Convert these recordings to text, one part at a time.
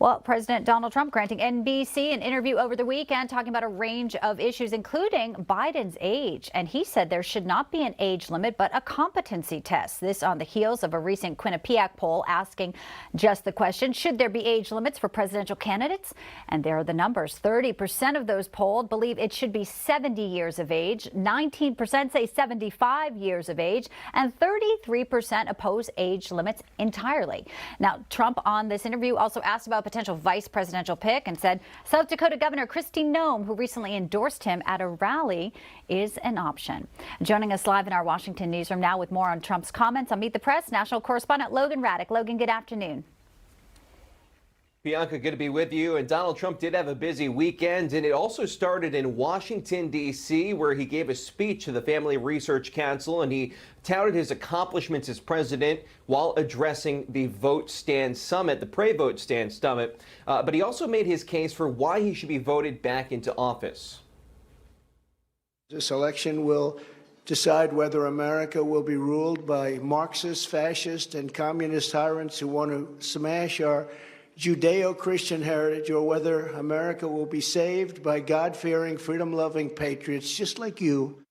Well, President Donald Trump granting NBC an interview over the weekend talking about a range of issues, including Biden's age. And he said there should not be an age limit, but a competency test. This on the heels of a recent Quinnipiac poll asking just the question, should there be age limits for presidential candidates? And there are the numbers. 30% of those polled believe it should be 70 years of age. 19% say 75 years of age. And 33% oppose age limits entirely. Now, Trump on this interview also asked about potential vice presidential pick and said South Dakota Governor Christina, who recently endorsed him at a rally, is an option. Joining us live in our Washington newsroom now with more on Trump's comments on Meet the Press, national correspondent Logan Raddick. Logan, good afternoon. Bianca, good to be with you. And Donald Trump did have a busy weekend, and it also started in Washington, D.C., where he gave a speech to the Family Research Council, and he touted his accomplishments as president while addressing the Vote Stand Summit, the Pray Vote Stand Summit. But he also made his case for why he should be voted back into office. This election will decide whether America will be ruled by Marxist, fascist, and communist tyrants who want to smash our Judeo-Christian heritage, or whether America will be saved by God-fearing, freedom-loving patriots just like you.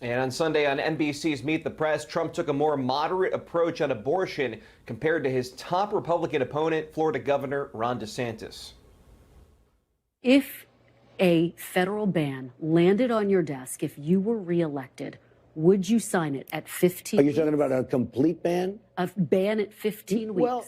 And on Sunday on NBC's Meet the Press, Trump took a more moderate approach on abortion compared to his top Republican opponent, Florida Governor Ron DeSantis. If a federal ban landed on your desk, if you were reelected, would you sign it at 15 Are you talking about a complete ban? A ban at 15 weeks? Well,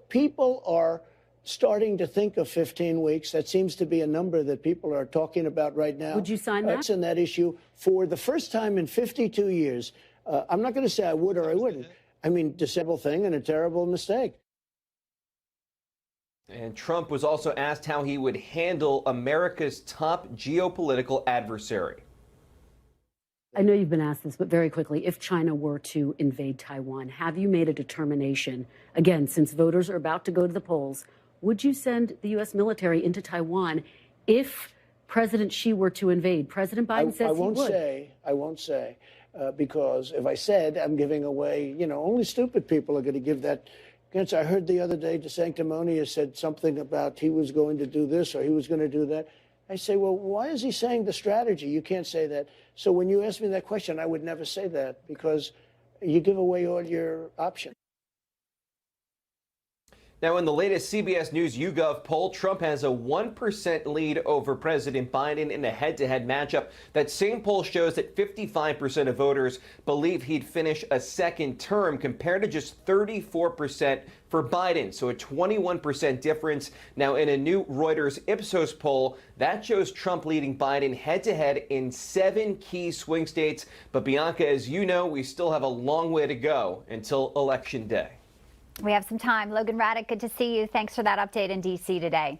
people are starting to think of 15 weeks. That seems to be a number that people are talking about right now. Would you sign that? That's in that issue. For the first time in 52 years, I'm not going to say I would or I wouldn't. I mean, a terrible thing and a terrible mistake. And Trump was also asked how he would handle America's top geopolitical adversary. I know you've been asked this, but very quickly, if China were to invade Taiwan, have you made a determination, again, since voters are about to go to the polls, would you send the U.S. military into Taiwan if President Xi were to invade? President Biden says he would. I won't say, because if I said, I'm giving away, only stupid people are going to give that answer. I heard the other day DeSanctimonious said something about he was going to do this or he was going to do that. I say, well, why is he saying the strategy? You can't say that. So when you ask me that question, I would never say that, because you give away all your options. Now, in the latest CBS News YouGov poll, Trump has a 1% lead over President Biden in a head-to-head matchup. That same poll shows that 55% of voters believe he'd finish a second term, compared to just 34% for Biden. So a 21% difference. Now, in a new Reuters Ipsos poll, that shows Trump leading Biden head-to-head in 7 key swing states. But Bianca, as you know, we still have a long way to go until Election Day. We have some time. Logan Raddick, good to see you. Thanks for that update in D.C. today.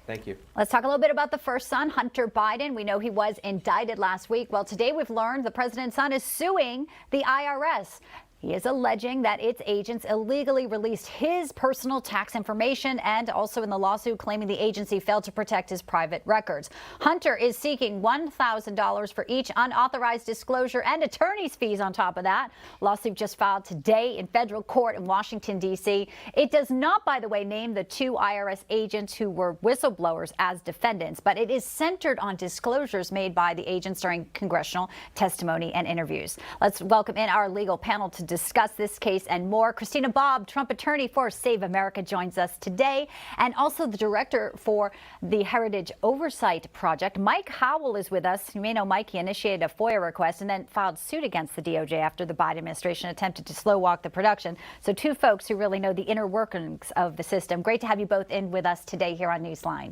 Thank you. Let's talk a little bit about the first son, Hunter Biden. We know he was indicted last week. Well, today we've learned the president's son is suing the IRS. He is alleging that its agents illegally released his personal tax information, and also in the lawsuit claiming the agency failed to protect his private records. Hunter is seeking $1,000 for each unauthorized disclosure and attorney's fees on top of that. Lawsuit just filed today in federal court in Washington, D.C. It does not, by the way, name the 2 IRS agents who were whistleblowers as defendants, but it is centered on disclosures made by the agents during congressional testimony and interviews. Let's welcome in our legal panel to discuss this case and more. Christina Bobb, Trump attorney for Save America, joins us today, and also the director for the Heritage Oversight Project. Mike Howell is with us. You may know Mike. He initiated a FOIA request and then filed suit against the DOJ after the Biden administration attempted to slow walk the production. So 2 folks who really know the inner workings of the system. Great to have you both in with us today here on Newsline.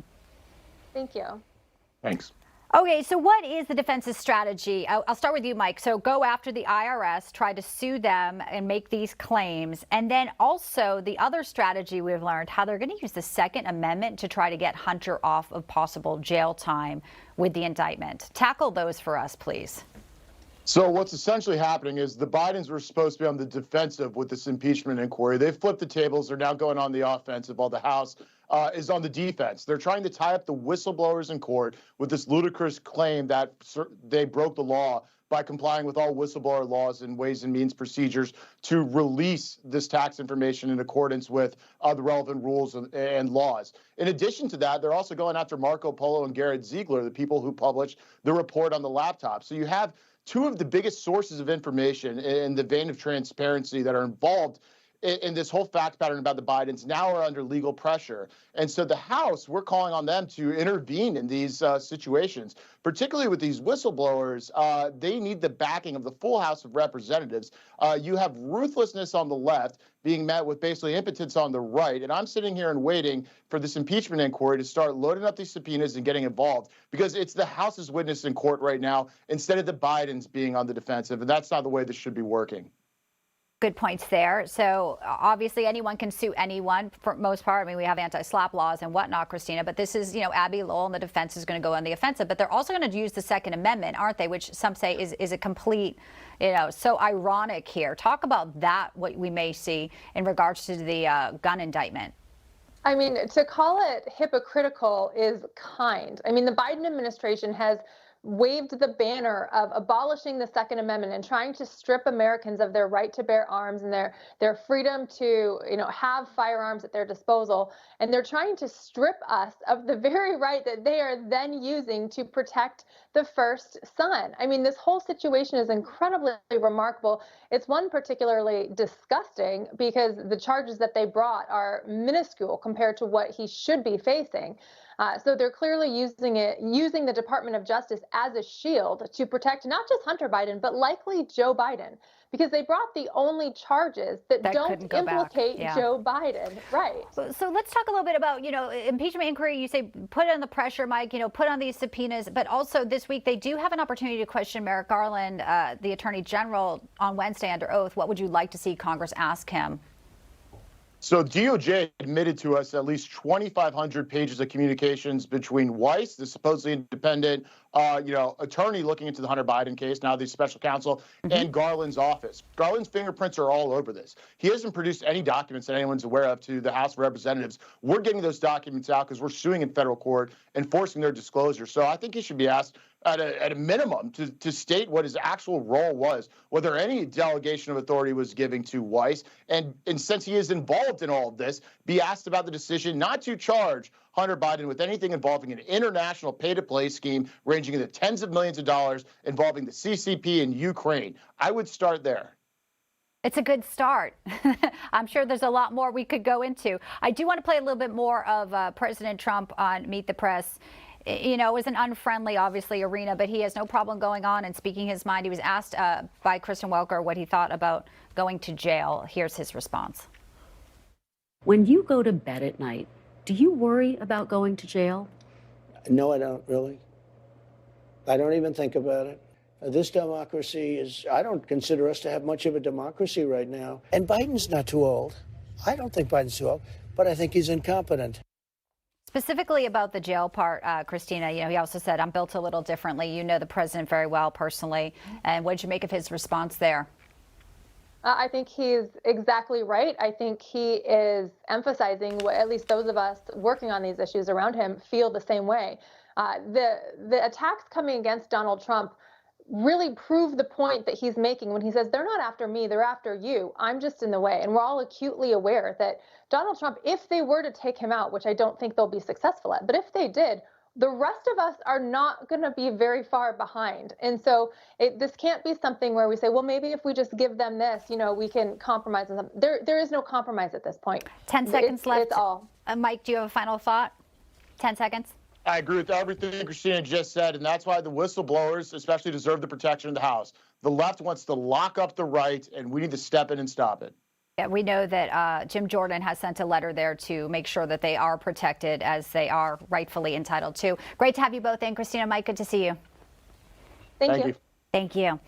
Thank you. Thanks. Okay, so what is the defense's strategy? I'll start with you, Mike. So go after the IRS, try to sue them and make these claims. And then also the other strategy we've learned, how they're going to use the Second Amendment to try to get Hunter off of possible jail time with the indictment. Tackle those for us, please. So what's essentially happening is the Bidens were supposed to be on the defensive with this impeachment inquiry. They've flipped the tables. They're now going on the offensive while the House is on the defense. They're trying to tie up the whistleblowers in court with this ludicrous claim that they broke the law by complying with all whistleblower laws and ways and means procedures to release this tax information in accordance with the relevant rules and laws. In addition to that, they're also going after Marco Polo and Garrett Ziegler, the people who published the report on the laptop. So you have two of the biggest sources of information in the vein of transparency that are involved in this whole fact pattern about the Bidens now are under legal pressure. And so the House, we're calling on them to intervene in these situations, particularly with these whistleblowers. They need the backing of the full House of Representatives. You have ruthlessness on the left being met with basically impotence on the right. And I'm sitting here and waiting for this impeachment inquiry to start loading up these subpoenas and getting involved, because it's the House's witness in court right now instead of the Bidens being on the defensive. And that's not the way this should be working. Good points there. So obviously anyone can sue anyone for most part. I mean, we have anti-SLAPP laws and whatnot, Christina, but this is, Abby Lowell and the defense is going to go on the offensive, but they're also going to use the Second Amendment, aren't they? Which some say is a complete, so ironic here. Talk about that, what we may see in regards to the gun indictment. I mean, to call it hypocritical is kind. I mean, the Biden administration has waved the banner of abolishing the Second Amendment and trying to strip Americans of their right to bear arms and their freedom to, have firearms at their disposal. And they're trying to strip us of the very right that they are then using to protect the first son. I mean, this whole situation is incredibly remarkable. It's one particularly disgusting because the charges that they brought are minuscule compared to what he should be facing. So they're clearly using the Department of Justice as a shield to protect not just Hunter Biden, but likely Joe Biden, because they brought the only charges that don't implicate Joe Biden. Right. So let's talk a little bit about, impeachment inquiry. You say put on the pressure, Mike, put on these subpoenas. But also this week, they do have an opportunity to question Merrick Garland, the Attorney General, on Wednesday under oath. What would you like to see Congress ask him? So DOJ admitted to us at least 2,500 pages of communications between Weiss, the supposedly independent, attorney looking into the Hunter Biden case, now the special counsel, and Garland's office. Garland's fingerprints are all over this. He hasn't produced any documents that anyone's aware of to the House of Representatives. We're getting those documents out because we're suing in federal court and forcing their disclosure. So I think he should be asked at a minimum to state what his actual role was, whether any delegation of authority was given to Weiss, and since he is involved in all of this, be asked about the decision not to charge Hunter Biden with anything involving an international pay-to-play scheme ranging in the tens of millions of dollars involving the CCP in Ukraine. I would start there. It's a good start. I'm sure there's a lot more we could go into. I do want to play a little bit more of President Trump on Meet the Press. It was an unfriendly, obviously, arena, but he has no problem going on and speaking his mind. He was asked by Kristen Welker what he thought about going to jail. Here's his response. When you go to bed at night, do you worry about going to jail? No, I don't really. I don't even think about it. This democracy I don't consider us to have much of a democracy right now. And Biden's not too old. I don't think Biden's too old, but I think he's incompetent. Specifically about the jail part, Christina, he also said, I'm built a little differently. You know the president very well personally. And what did you make of his response there? I think he's exactly right. I think he is emphasizing what at least those of us working on these issues around him feel the same way. The attacks coming against Donald Trump really prove the point that he's making when he says, they're not after me, they're after you. I'm just in the way. And we're all acutely aware that Donald Trump, if they were to take him out, which I don't think they'll be successful at, but if they did, the rest of us are not going to be very far behind. And so this can't be something where we say, well, maybe if we just give them this, we can compromise on something. There is no compromise at this point. 10 seconds left. It's all. Mike, do you have a final thought? 10 seconds. I agree with everything Christina just said, and that's why the whistleblowers especially deserve the protection of the House. The left wants to lock up the right, and we need to step in and stop it. Yeah, we know that Jim Jordan has sent a letter there to make sure that they are protected as they are rightfully entitled to. Great to have you both in. Christina, Mike, good to see you. Thank you. Thank you.